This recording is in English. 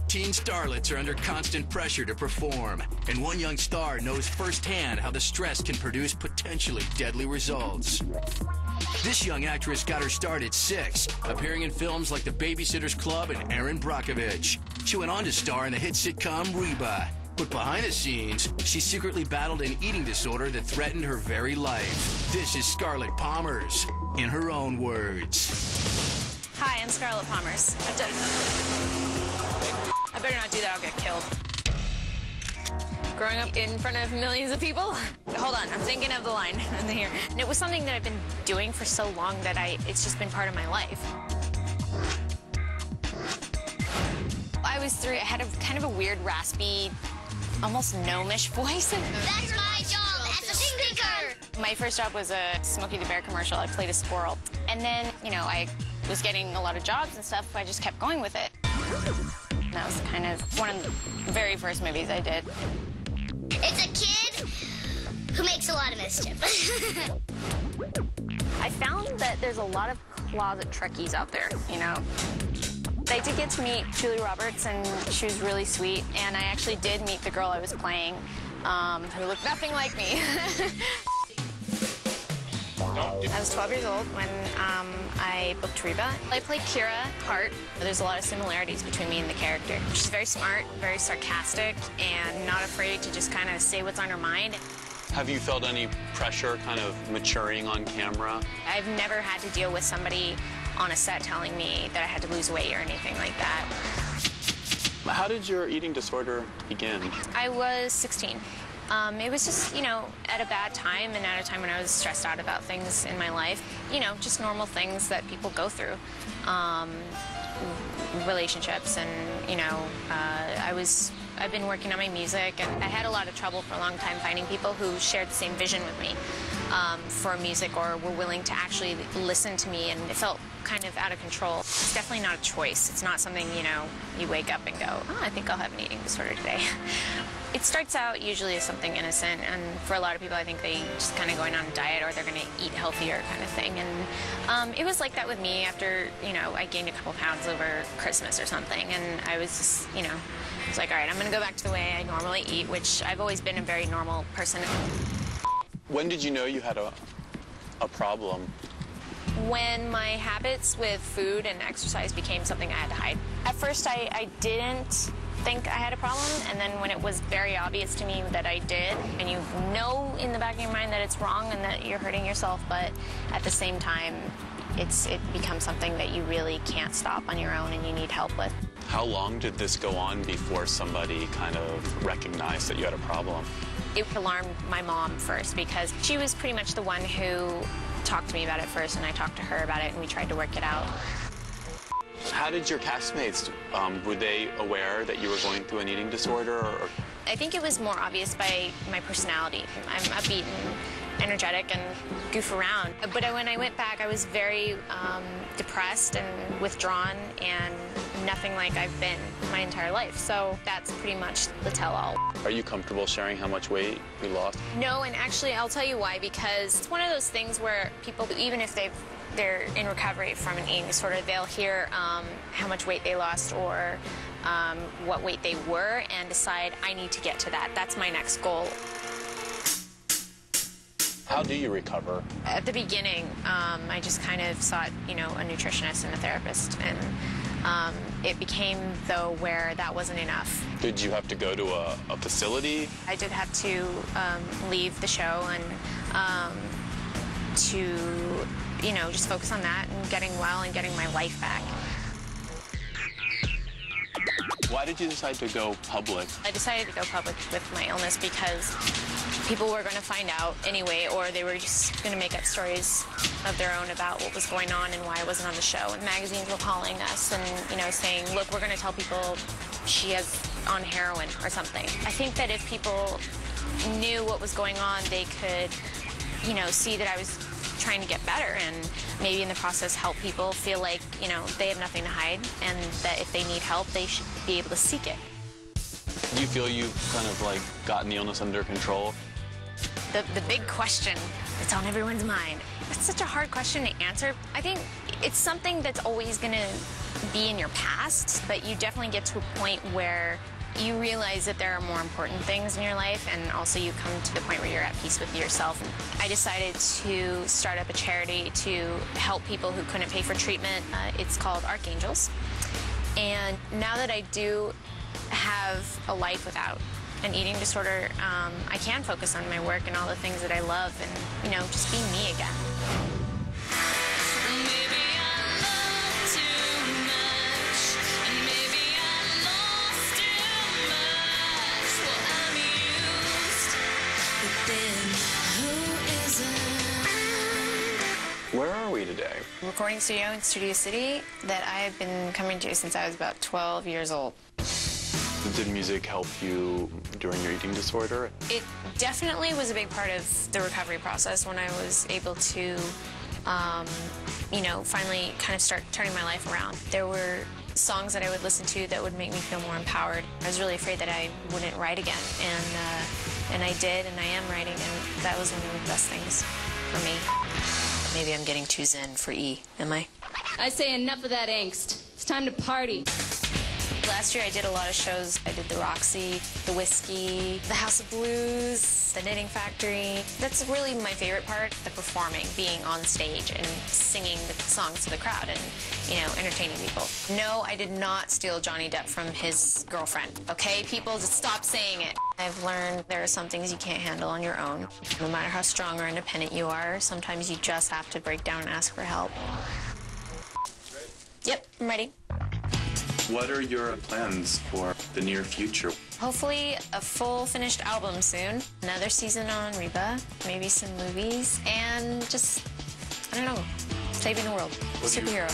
Teen starlets are under constant pressure to perform, and one young star knows firsthand how the stress can produce potentially deadly results. This young actress got her start at 6, appearing in films like The Babysitter's Club and Erin Brockovich. She went on to star in the hit sitcom Reba. But behind the scenes, she secretly battled an eating disorder that threatened her very life. This is Scarlett Pomers, in her own words. Hi, I'm Scarlett Pomers. I better not do that, I'll get killed. Growing up in front of millions of people? Hold on, I'm thinking of the line here. And it was something that I've been doing for so long that it's just been part of my life. I was 3, I had kind of a weird, raspy, almost gnomish voice. That's my job as a speaker! My first job was a Smokey the Bear commercial. I played a squirrel. And then, you know, I was getting a lot of jobs and stuff, so I just kept going with it. And that was kind of one of the very first movies I did. It's a kid who makes a lot of mischief. I found that there's a lot of closet Trekkies out there, you know. I did get to meet Julie Roberts, and she was really sweet. And I actually did meet the girl I was playing, who looked nothing like me. I was 12 years old when I booked Reba. I played Kira Hart. There's a lot of similarities between me and the character. She's very smart, very sarcastic, and not afraid to just kind of say what's on her mind. Have you felt any pressure kind of maturing on camera? I've never had to deal with somebody on a set telling me that I had to lose weight or anything like that. How did your eating disorder begin? I was 16. It was just, you know, at a bad time and at a time when I was stressed out about things in my life. You know, just normal things that people go through. Relationships and, you know, I've been working on my music, and I had a lot of trouble for a long time finding people who shared the same vision with me for music or were willing to actually listen to me, and it felt kind of out of control. It's definitely not a choice. It's not something, you know, you wake up and go, oh, I think I'll have an eating disorder today. It starts out usually as something innocent, and for a lot of people, I think they just kind of going on a diet or they're going to eat healthier kind of thing. And it was like that with me after, you know, I gained a couple pounds over Christmas or something, and I was just, you know, I was like, all right, I'm going to go back to the way I normally eat, which I've always been a very normal person. When did you know you had a problem? When my habits with food and exercise became something I had to hide. At first, I didn't think I had a problem, and then when it was very obvious to me that I did, and you know in the back of your mind that it's wrong and that you're hurting yourself, but at the same time, it becomes something that you really can't stop on your own and you need help with. How long did this go on before somebody kind of recognized that you had a problem? It alarmed my mom first because she was pretty much the one who talked to me about it first, and I talked to her about it, and we tried to work it out. How did your castmates, were they aware that you were going through an eating disorder? Or? I think it was more obvious by my personality. I'm upbeat and energetic and goof around. But when I went back, I was very depressed and withdrawn and nothing like I've been my entire life. So that's pretty much the tell-all. Are you comfortable sharing how much weight you lost? No, and actually I'll tell you why, because it's one of those things where people, even if they're in recovery from an eating disorder, they'll hear how much weight they lost or what weight they were and decide, I need to get to that. That's my next goal. How do you recover? At the beginning, I just kind of sought, you know, a nutritionist and a therapist, and it became, though, where that wasn't enough. Did you have to go to a facility? I did have to leave the show and to, you know, just focus on that and getting well and getting my life back. Why did you decide to go public? I decided to go public with my illness because people were going to find out anyway, or they were just going to make up stories of their own about what was going on and why I wasn't on the show. And magazines were calling us and, you know, saying, look, we're going to tell people she is on heroin or something. I think that if people knew what was going on, they could, you know, see that I was trying to get better and maybe in the process help people feel like, you know, they have nothing to hide and that if they need help, they should be able to seek it. Do you feel you've kind of like gotten the illness under control? The big question that's on everyone's mind. It's such a hard question to answer. I think it's something that's always going to be in your past, but you definitely get to a point where you realize that there are more important things in your life, and also you come to the point where you're at peace with yourself. I decided to start up a charity to help people who couldn't pay for treatment. It's called Archangels. And now that I do have a life without an eating disorder, I can focus on my work and all the things that I love and, you know, just be me again. Where are we today? Recording studio in Studio City that I have been coming to since I was about 12 years old. Did music help you during your eating disorder? It definitely was a big part of the recovery process when I was able to, you know, finally kind of start turning my life around. There were songs that I would listen to that would make me feel more empowered. I was really afraid that I wouldn't write again, and I did, and I am writing, and that was one of the best things for me. Maybe I'm getting too zen for E, am I? I say enough of that angst. It's time to party. Last year I did a lot of shows. I did the Roxy, the Whiskey, the House of Blues, the Knitting Factory. That's really my favorite part, the performing, being on stage and singing the songs to the crowd and, you know, entertaining people. No, I did not steal Johnny Depp from his girlfriend, okay? People, just stop saying it. I've learned there are some things you can't handle on your own. No matter how strong or independent you are, sometimes you just have to break down and ask for help. Yep, I'm ready. What are your plans for the near future? Hopefully a full finished album soon, another season on Reba, maybe some movies, and just, I don't know, saving the world. Superhero.